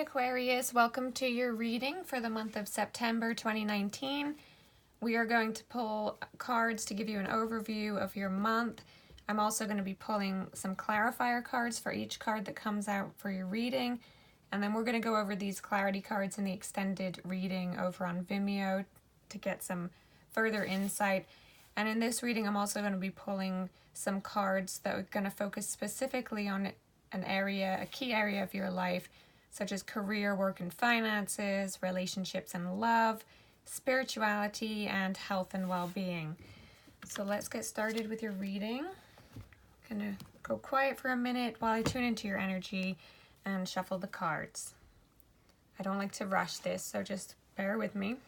Aquarius, welcome to your reading for the month of September 2019. We are going to pull cards to give you an overview of your month. I'm also going to be pulling some clarifier cards for each card that comes out for your reading. And then we're going to go over these clarity cards in the extended reading over on Vimeo to get some further insight. And in this reading, I'm also going to be pulling some cards that are going to focus specifically on an area, a key area of your life, such as career, work and finances, relationships and love, spirituality, and health and well-being. So let's get started with your reading. I'm gonna go quiet for a minute while I tune into your energy and shuffle the cards. I don't like to rush this, so just bear with me.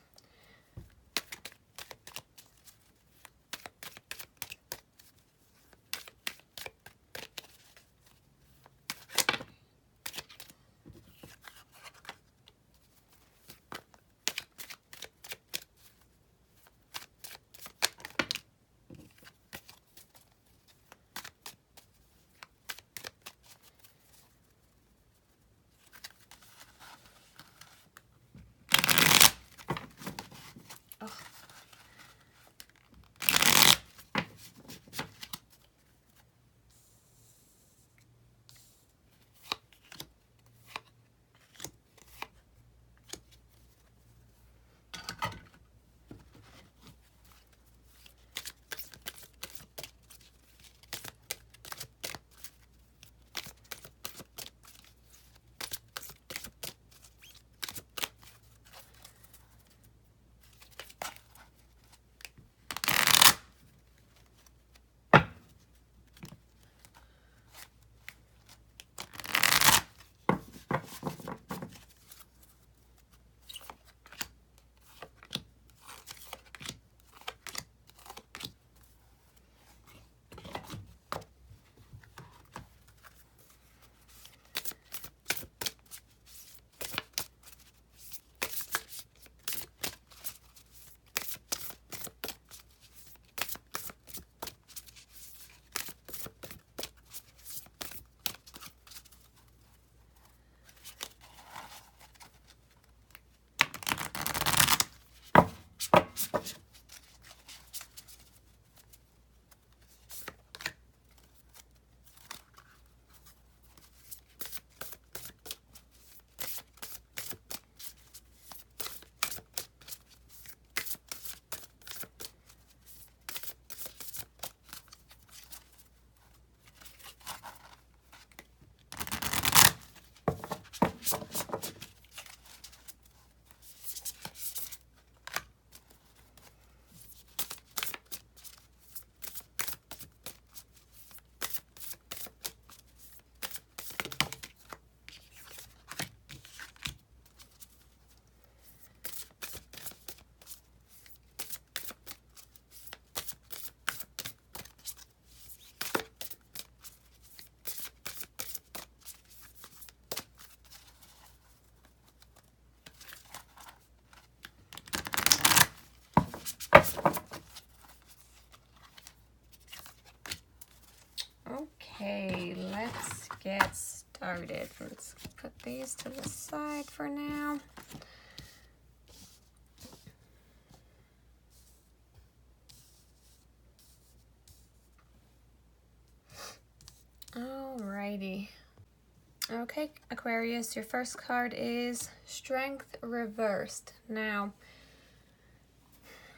Okay, let's get started. Let's put these to the side for now. Alrighty. Okay, Aquarius, your first card is Strength Reversed. Now,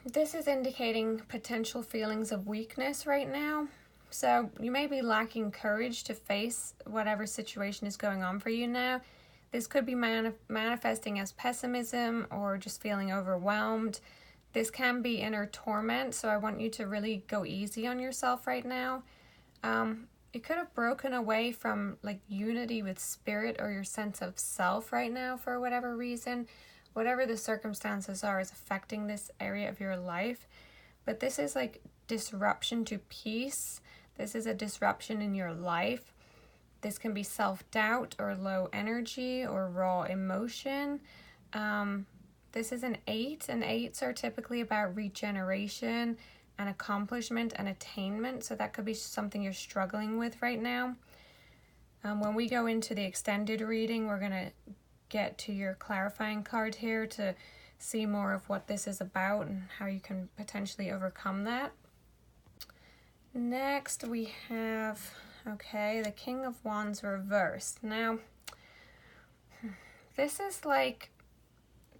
this is indicating potential feelings of weakness right now. So you may be lacking courage to face whatever situation is going on for you now. This could be manifesting as pessimism or just feeling overwhelmed. This can be inner torment, so I want you to really go easy on yourself right now. You could have broken away from like unity with spirit or your sense of self right now for whatever reason. Whatever the circumstances are is affecting this area of your life. But this is like disruption to peace. This is a disruption in your life. This can be self-doubt or low energy or raw emotion. This is an 8, and 8s are typically about regeneration and accomplishment and attainment. So that could be something you're struggling with right now. When we go into the extended reading, we're going to get to your clarifying card here to see more of what this is about and how you can potentially overcome that. Next we have, okay, the King of Wands reversed. Now, this is like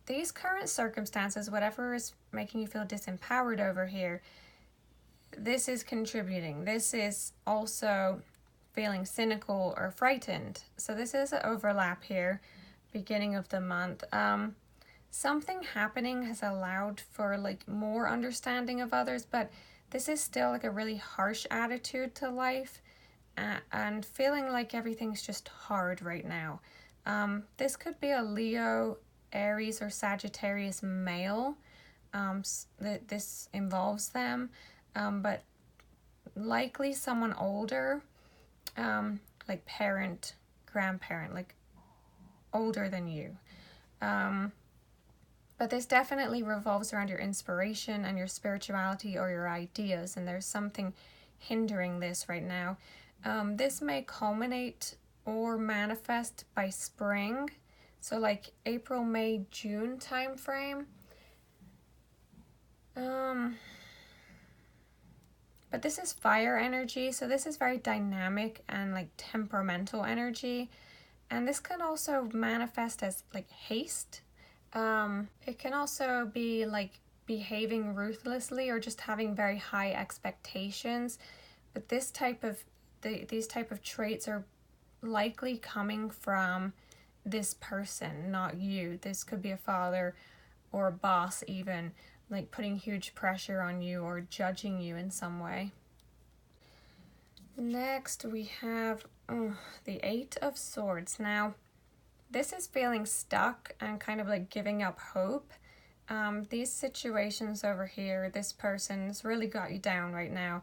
these current circumstances, whatever is making you feel disempowered over here, this is contributing. This is also feeling cynical or frightened. So this is an overlap here, beginning of the month. Something happening has allowed for like more understanding of others, but this is still like a really harsh attitude to life and feeling like everything's just hard right now. This could be a Leo, Aries, or Sagittarius male. This involves them, but likely someone older, like parent, grandparent, like older than you. But this definitely revolves around your inspiration and your spirituality or your ideas, and there's something hindering this right now. This may culminate or manifest by spring, so like April, May, June time frame. But this is fire energy, so this is very dynamic and like temperamental energy, and this can also manifest as like haste. It can also be like behaving ruthlessly or just having very high expectations, but these type of traits are likely coming from this person, not you. This could be a father or a boss even, like putting huge pressure on you or judging you in some way. Next we have the Eight of Swords. Now, this is feeling stuck and kind of like giving up hope. These situations over here, this person's really got you down right now.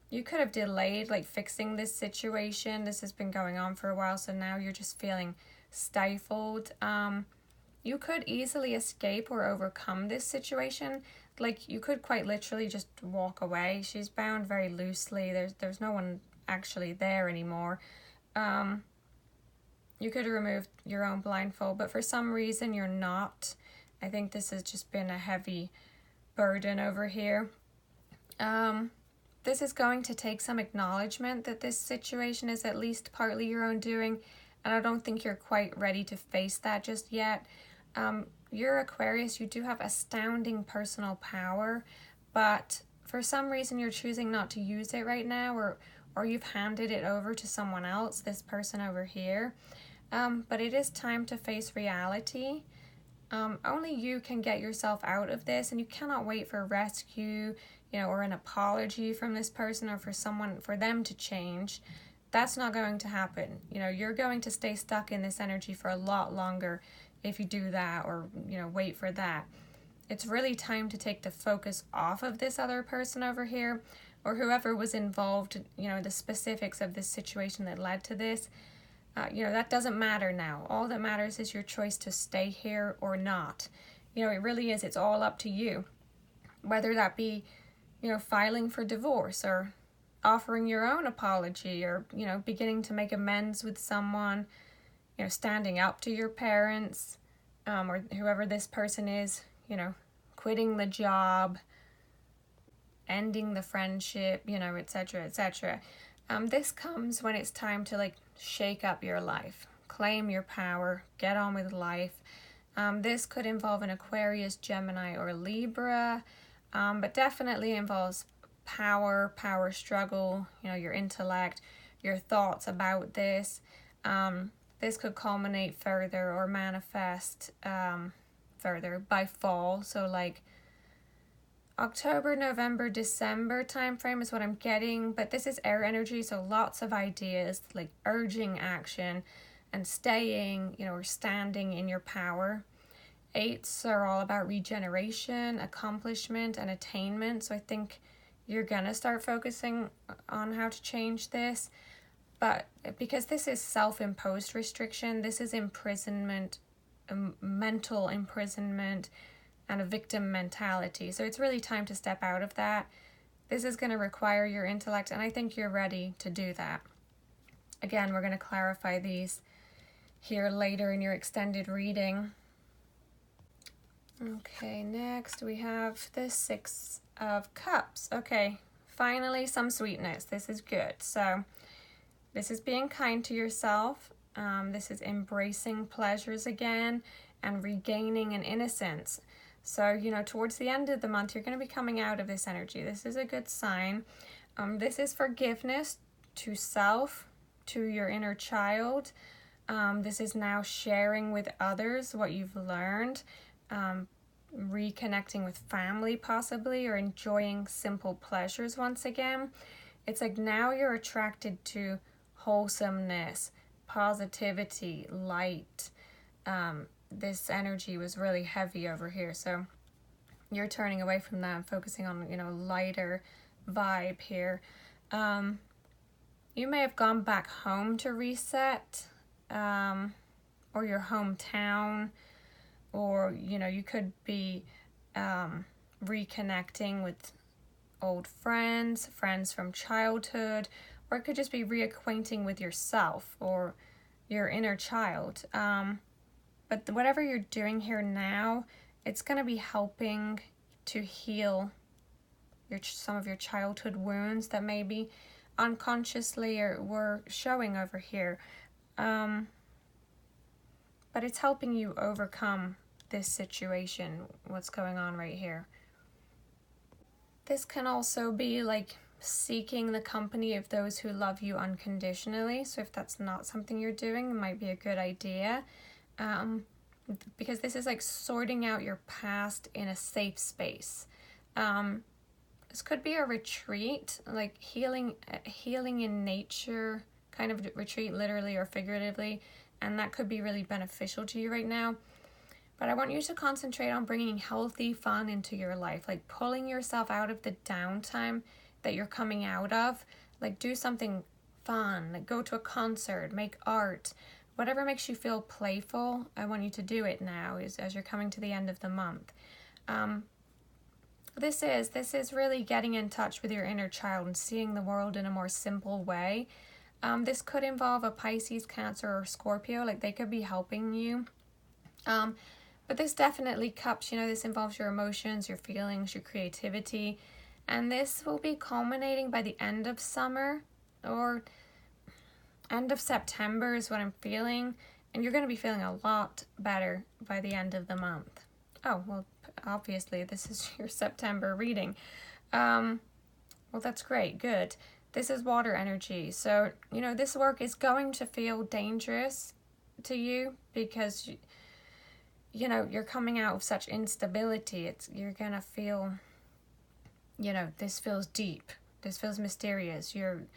You could have delayed like fixing this situation. This has been going on for a while, so now you're just feeling stifled. You could easily escape or overcome this situation. Like you could quite literally just walk away. She's bound very loosely. There's no one actually there anymore. You could remove your own blindfold, but for some reason you're not. I think this has just been a heavy burden over here. This is going to take some acknowledgement that this situation is at least partly your own doing, and I don't think you're quite ready to face that just yet. You're Aquarius, you do have astounding personal power, but for some reason you're choosing not to use it right now, or you've handed it over to someone else, this person over here. But it is time to face reality. Only you can get yourself out of this, and you cannot wait for rescue, or an apology from this person or for them to change. That's not going to happen. You're going to stay stuck in this energy for a lot longer if you do that or, wait for that. It's really time to take the focus off of this other person over here or whoever was involved, the specifics of this situation that led to this. That doesn't matter now. All that matters is your choice to stay here or not. It really is. It's all up to you. Whether that be, filing for divorce or offering your own apology or, beginning to make amends with someone, standing up to your parents, or whoever this person is, quitting the job, ending the friendship, etc., etc. This comes when it's time to shake up your life, claim your power, get on with life. This could involve an Aquarius, Gemini, or Libra, but definitely involves power struggle, your intellect, your thoughts about this. This could culminate further or manifest further by fall. So October, November, December time frame is what I'm getting, but this is air energy, so lots of ideas, urging action and staying, or standing in your power. Eights are all about regeneration, accomplishment, and attainment, so I think you're gonna start focusing on how to change this, but because this is self-imposed restriction, this is imprisonment, mental imprisonment, and a victim mentality. So it's really time to step out of that. This is going to require your intellect, and I think you're ready to do that. Again, we're going to clarify these here later in your extended reading. Okay, next we have the Six of Cups. Okay, finally some sweetness. This is good. So this is being kind to yourself. This is embracing pleasures again and regaining an innocence. So, you know, towards the end of the month, you're going to be coming out of this energy. This is a good sign. This is forgiveness to self, to your inner child. This is now sharing with others what you've learned. Reconnecting with family possibly, or enjoying simple pleasures once again. It's like now you're attracted to wholesomeness, positivity, light. This energy was really heavy over here, so you're turning away from that and focusing on, you know, lighter vibe here. You may have gone back home to reset, or your hometown, or, you know, you could be reconnecting with old friends from childhood, or it could just be reacquainting with yourself or your inner child. But whatever you're doing here now, it's going to be helping to heal some of your childhood wounds that maybe unconsciously were showing over here. But it's helping you overcome this situation, what's going on right here. This can also be like seeking the company of those who love you unconditionally. So if that's not something you're doing, it might be a good idea. Because this is like sorting out your past in a safe space. This could be a retreat, like healing in nature kind of retreat, literally or figuratively, and that could be really beneficial to you right now. But I want you to concentrate on bringing healthy fun into your life, like pulling yourself out of the downtime that you're coming out of. Like do something fun, like go to a concert, make art, whatever makes you feel playful. I want you to do it now as you're coming to the end of the month. This is really getting in touch with your inner child and seeing the world in a more simple way. This could involve a Pisces, Cancer, or Scorpio, like they could be helping you. But this definitely cups, you know, this involves your emotions, your feelings, your creativity. And this will be culminating by the end of summer, or end of September is what I'm feeling. And you're going to be feeling a lot better by the end of the month. Oh, well, obviously this is your September reading. Well, that's great. Good. This is water energy. So, you know, this work is going to feel dangerous to you because you know, you're coming out of such instability. You're going to feel, you know, this feels deep. This feels mysterious. You're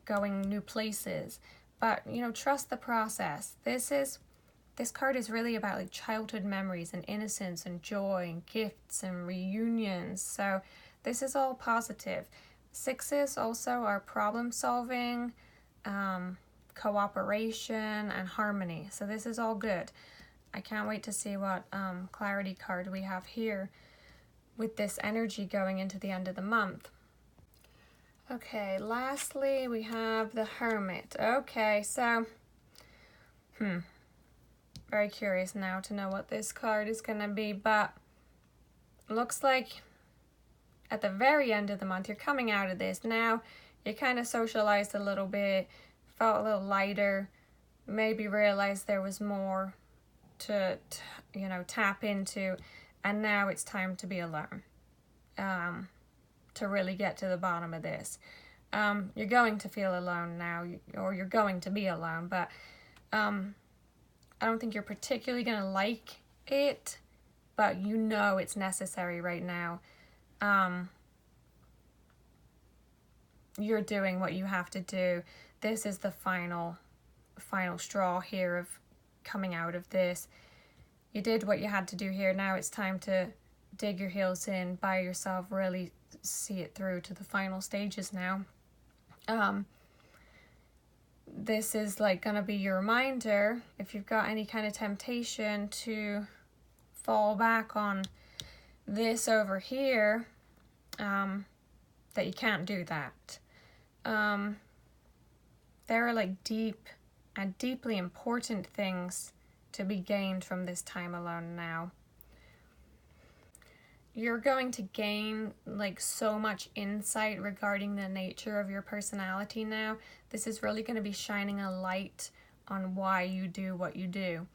going new places. But, you know, trust the process. This card is really about like childhood memories and innocence and joy and gifts and reunions. So this is all positive. Sixes also are problem solving, cooperation, and harmony. So this is all good. I can't wait to see what clarity card we have here with this energy going into the end of the month. Okay, lastly, we have the Hermit. Okay, so, very curious now to know what this card is going to be, but looks like at the very end of the month, you're coming out of this. Now, you kind of socialized a little bit, felt a little lighter, maybe realized there was more to you know, tap into, and now it's time to be alone, to really get to the bottom of this. You're going to feel alone now, or you're going to be alone, but I don't think you're particularly going to like it, but you know it's necessary right now. You're doing what you have to do. This is the final straw here of coming out of this. You did what you had to do here. Now it's time to dig your heels in by yourself, really see it through to the final stages now. This is like gonna be your reminder, if you've got any kind of temptation to fall back on this over here, that you can't do that. There are like deep and deeply important things to be gained from this time alone now. You're going to gain like so much insight regarding the nature of your personality now. This is really going to be shining a light on why you do what you do.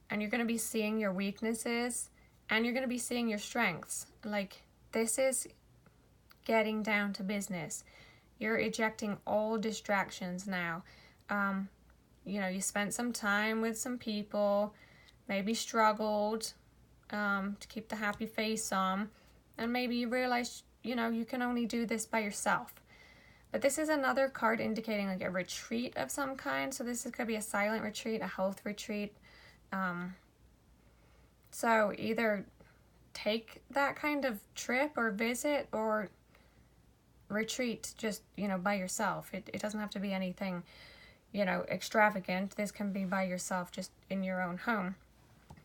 And you're going to be seeing your weaknesses and you're going to be seeing your strengths. Like, this is getting down to business. You're ejecting all distractions now. You spent some time with some people, maybe struggled to keep the happy face on, and maybe you realize, you can only do this by yourself. But this is another card indicating like a retreat of some kind. So this could be a silent retreat, a health retreat. So either take that kind of trip or visit, or retreat just, by yourself. It doesn't have to be anything, extravagant. This can be by yourself, just in your own home.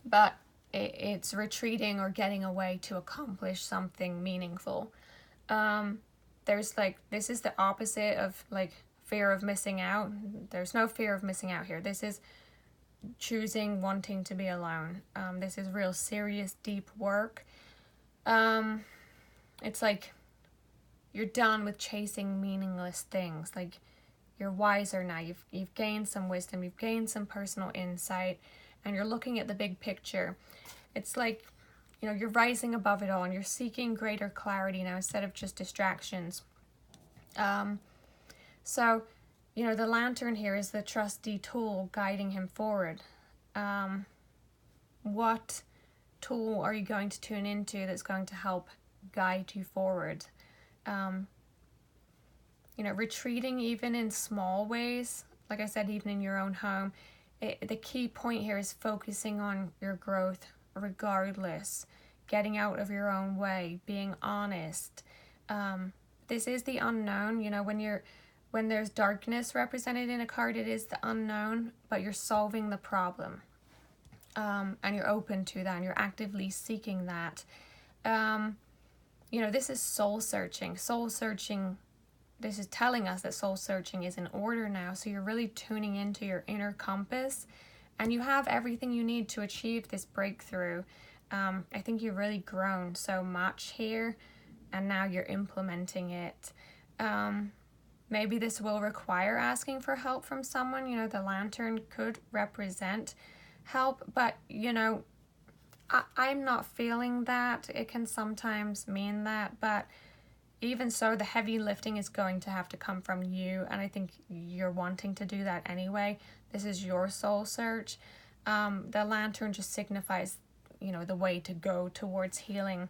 But it's retreating or getting away to accomplish something meaningful. This is the opposite of like fear of missing out. There's no fear of missing out here. This is choosing wanting to be alone. This is real serious, deep work. It's like you're done with chasing meaningless things. Like, you're wiser now. You've gained some wisdom. You've gained some personal insight, and you're looking at the big picture. It's like, you're rising above it all, and you're seeking greater clarity now instead of just distractions. So, the lantern here is the trusty tool guiding him forward. What tool are you going to tune into that's going to help guide you forward? Retreating even in small ways, like I said, even in your own home. The key point here is focusing on your growth regardless, getting out of your own way, being honest. This is the unknown. When there's darkness represented in a card, it is the unknown, but you're solving the problem. And you're open to that, and you're actively seeking that. This is soul searching. This is telling us that soul searching is in order now. So you're really tuning into your inner compass, and you have everything you need to achieve this breakthrough. I think you've really grown so much here, and now you're implementing it. Maybe this will require asking for help from someone. The lantern could represent help, but I'm not feeling that. It can sometimes mean that, but even so, the heavy lifting is going to have to come from you, and I think you're wanting to do that anyway. This is your soul search. The lantern just signifies, the way to go towards healing.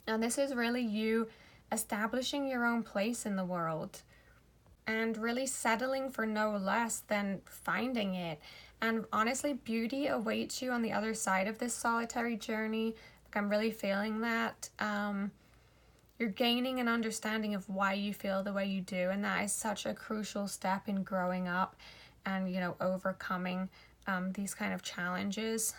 And this is really you establishing your own place in the world and really settling for no less than finding it. And honestly, beauty awaits you on the other side of this solitary journey. I'm really feeling that. You're gaining an understanding of why you feel the way you do, and that is such a crucial step in growing up and, overcoming these kind of challenges.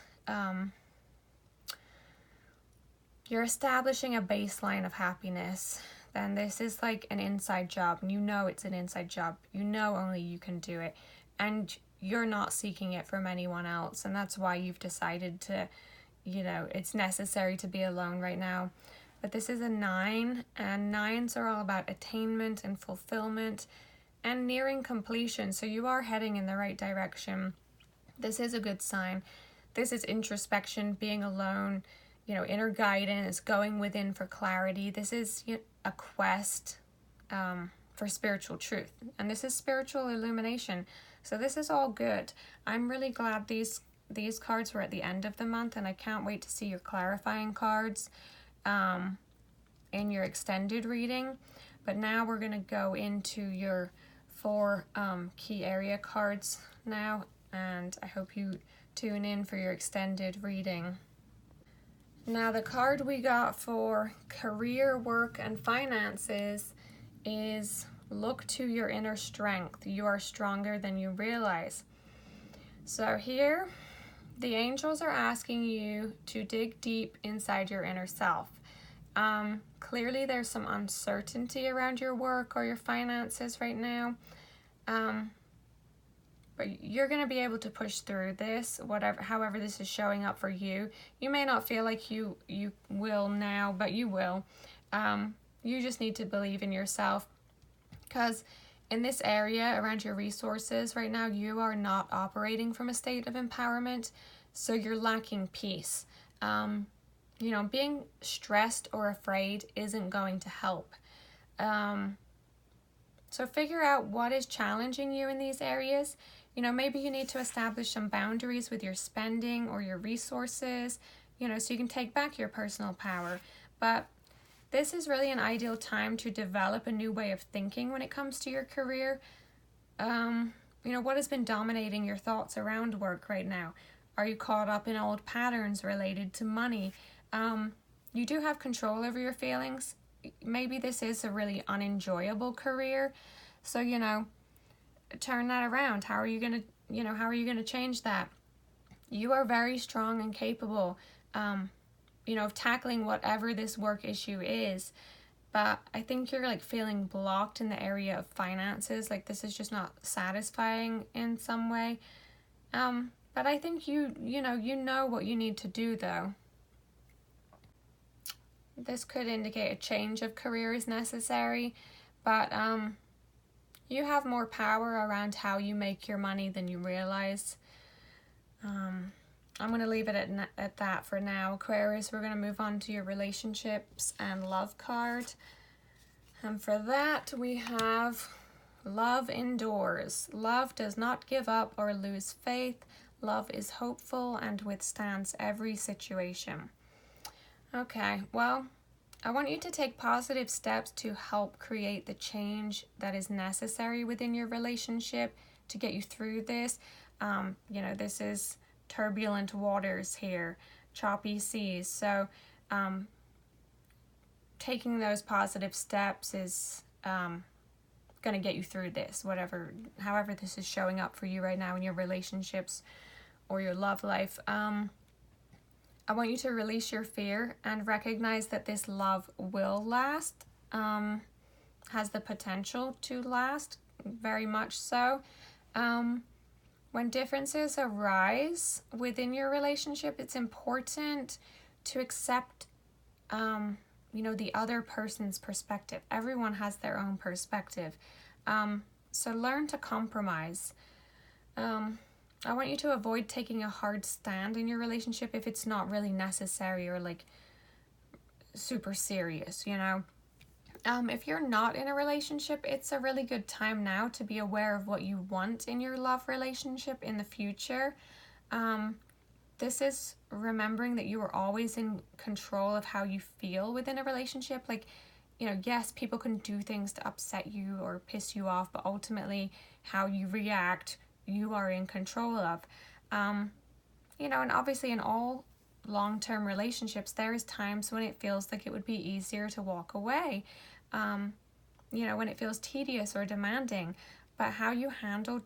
You're establishing a baseline of happiness. Then this is like an inside job, and it's an inside job. Only you can do it, and you're not seeking it from anyone else, and that's why you've decided to, it's necessary to be alone right now. But this is a 9, and 9s are all about attainment and fulfillment and nearing completion. So you are heading in the right direction. This is a good sign. This is introspection, being alone, inner guidance, going within for clarity. This is a quest for spiritual truth, and this is spiritual illumination. So this is all good. I'm really glad these cards were at the end of the month, and I can't wait to see your clarifying cards in your extended reading. But now we're going to go into your 4 key area cards now, and I hope you tune in for your extended reading. Now, the card we got for career, work, and finances is look to your inner strength. You are stronger than you realize. So here, the angels are asking you to dig deep inside your inner self. Clearly, there's some uncertainty around your work or your finances right now. but you're going to be able to push through this, however this is showing up for you. You may not feel like you will now, but you will. You just need to believe in yourself, because in this area around your resources right now, you are not operating from a state of empowerment, so you're lacking peace. Being stressed or afraid isn't going to help. So figure out what is challenging you in these areas. Maybe you need to establish some boundaries with your spending or your resources, so you can take back your personal power. But this is really an ideal time to develop a new way of thinking when it comes to your career. What has been dominating your thoughts around work right now? Are you caught up in old patterns related to money? You do have control over your feelings. Maybe this is a really unenjoyable career. So, turn that around. How are you going to change that? You are very strong and capable, of tackling whatever this work issue is. But I think you're feeling blocked in the area of finances. This is just not satisfying in some way. But I think you know what you need to do, though. This could indicate a change of career is necessary, but you have more power around how you make your money than you realize. I'm going to leave it at that for now, Aquarius. We're going to move on to your relationships and love card. And for that, we have love endures. Love does not give up or lose faith. Love is hopeful and withstands every situation. Okay, well, I want you to take positive steps to help create the change that is necessary within your relationship to get you through this. This is turbulent waters here, choppy seas. So taking those positive steps is going to get you through this, however this is showing up for you right now in your relationships or your love life. I want you to release your fear and recognize that this love will last, has the potential to last, very much so. When differences arise within your relationship, it's important to accept, the other person's perspective. Everyone has their own perspective. So learn to compromise. I want you to avoid taking a hard stand in your relationship if it's not really necessary or super serious, If you're not in a relationship, it's a really good time now to be aware of what you want in your love relationship in the future. This is remembering that you are always in control of how you feel within a relationship. Yes, people can do things to upset you or piss you off, but ultimately how you react, you are in control of. And obviously in all long-term relationships, there is times when it feels like it would be easier to walk away, when it feels tedious or demanding. But how you handle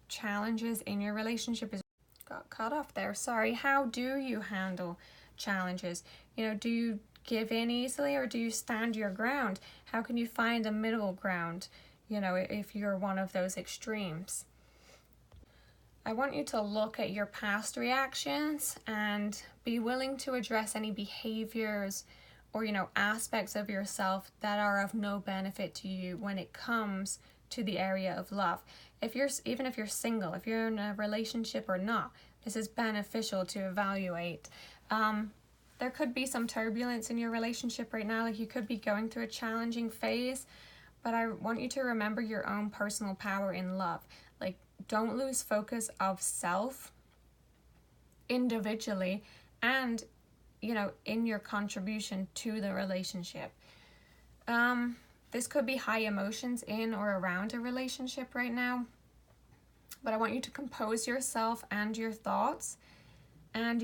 challenges in your relationship got cut off there. Sorry. How do you handle challenges? Do you give in easily or do you stand your ground? How can you find a middle ground, if you're one of those extremes? I want you to look at your past reactions and be willing to address any behaviors or, aspects of yourself that are of no benefit to you when it comes to the area of love. Even if you're single, if you're in a relationship or not, this is beneficial to evaluate. There could be some turbulence in your relationship right now. You could be going through a challenging phase, but I want you to remember your own personal power in love. Don't lose focus of self individually and, in your contribution to the relationship. This could be high emotions in or around a relationship right now, but I want you to compose yourself and your thoughts, and,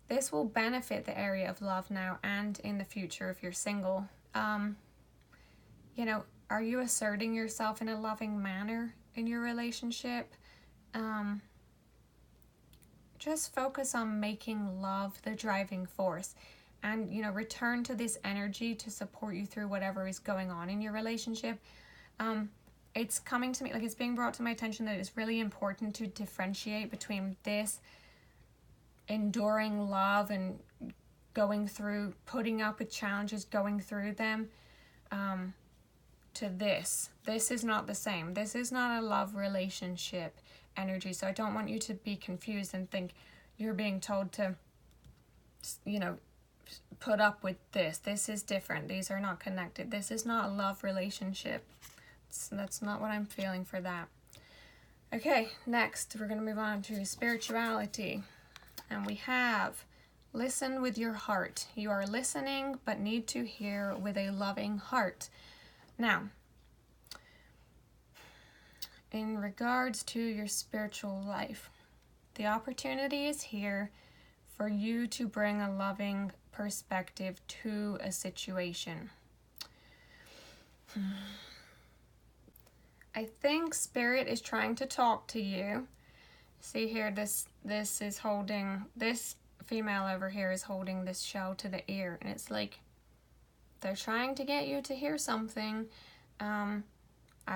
this will benefit the area of love now and in the future if you're single. Are you asserting yourself in a loving manner in your relationship? Just focus on making love the driving force and, return to this energy to support you through whatever is going on in your relationship. it's coming to me, like it's being brought to my attention that it's really important to differentiate between this enduring love and going through, putting up with challenges, going through them, to this. This is not the same. This is not a love relationship energy. So I don't want you to be confused and think you're being told to, you know, put up with this. This is different. These are not connected. This is not a love relationship. That's not what I'm feeling for that. Okay, next we're going to move on to spirituality. And we have, listen with your heart. You are listening, but need to hear with a loving heart. Now, in regards to your spiritual life, the opportunity is here for you to bring a loving perspective to a situation. I think Spirit is trying to talk to you. See here, this is holding, this female over here is holding this shell to the ear, and it's like they're trying to get you to hear something. I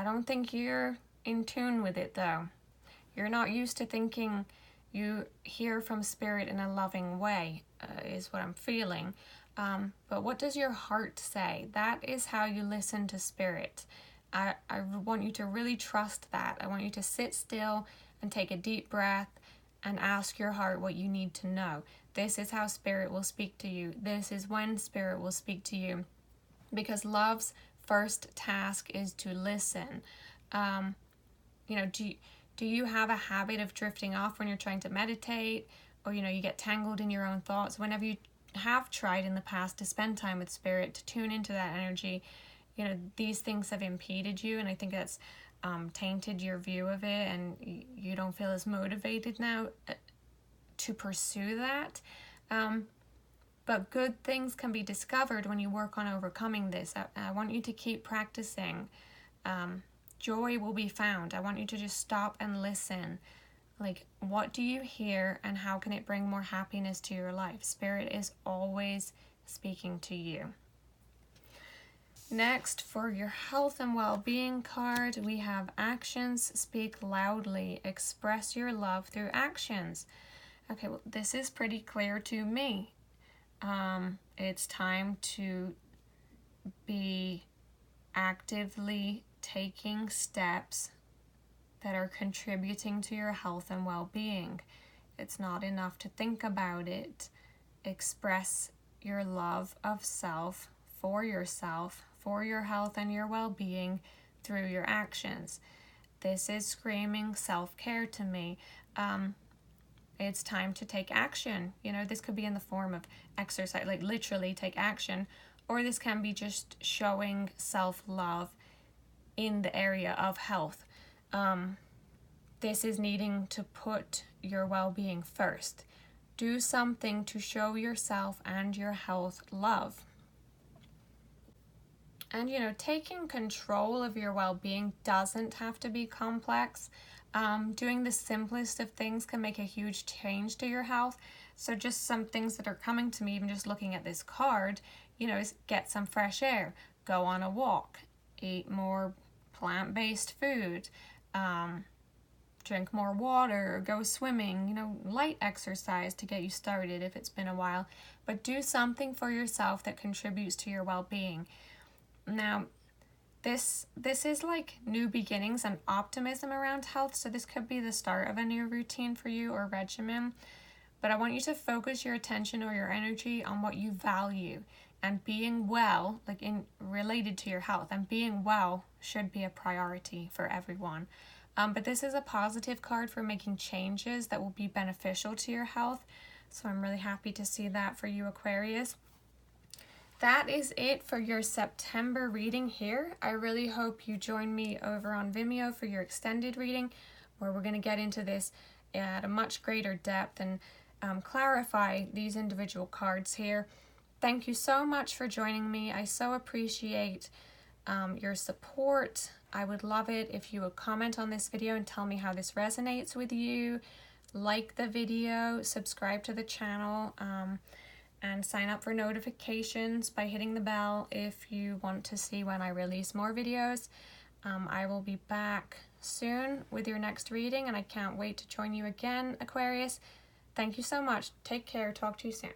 don't think you're in tune with it though. You're not used to thinking you hear from Spirit in a loving way, is what I'm feeling. But what does your heart say? That is how you listen to Spirit. I want you to really trust that. I want you to sit still and take a deep breath and ask your heart what you need to know. This is how Spirit will speak to you. This is when Spirit will speak to you. Because love's first task is to listen. You know, do you have a habit of drifting off when you're trying to meditate? Or, you know, you get tangled in your own thoughts? Whenever you have tried in the past to spend time with Spirit, to tune into that energy, you know, these things have impeded you. And I think that's tainted your view of it, and you don't feel as motivated now to pursue that. But good things can be discovered when you work on overcoming this. I want you to keep practicing. Joy will be found. I want you to just stop and listen. Like, what do you hear and how can it bring more happiness to your life? Spirit is always speaking to you. Next, for your health and well-being card, we have actions speak loudly. Express your love through actions. Okay, well, this is pretty clear to me. It's time to be actively taking steps that are contributing to your health and well-being. It's not enough to think about it. Express your love of self, for yourself, for your health and your well-being through your actions. This is screaming self-care to me. It's time to take action. You know, this could be in the form of exercise, like literally take action, or this can be just showing self-love in the area of health. This is needing to put your well-being first. Do something to show yourself and your health love. And, you know, taking control of your well-being doesn't have to be complex. Doing the simplest of things can make a huge change to your health. So just some things that are coming to me, even just looking at this card, you know, is get some fresh air, go on a walk, eat more plant-based food, drink more water, or go swimming, you know, light exercise to get you started if it's been a while. But do something for yourself that contributes to your well-being. Now, this is like new beginnings and optimism around health, so this could be the start of a new routine for you or regimen. But I want you to focus your attention or your energy on what you value, and being well, like in related to your health, and being well should be a priority for everyone. But this is a positive card for making changes that will be beneficial to your health. So I'm really happy to see that for you, Aquarius. That is it for your September reading here. I really hope you join me over on Vimeo for your extended reading, where we're going to get into this at a much greater depth and clarify these individual cards here. Thank you so much for joining me. I so appreciate your support. I would love it if you would comment on this video and tell me how this resonates with you. Like the video, subscribe to the channel, and sign up for notifications by hitting the bell if you want to see when I release more videos. I will be back soon with your next reading, and I can't wait to join you again, Aquarius. Thank you so much. Take care. Talk to you soon.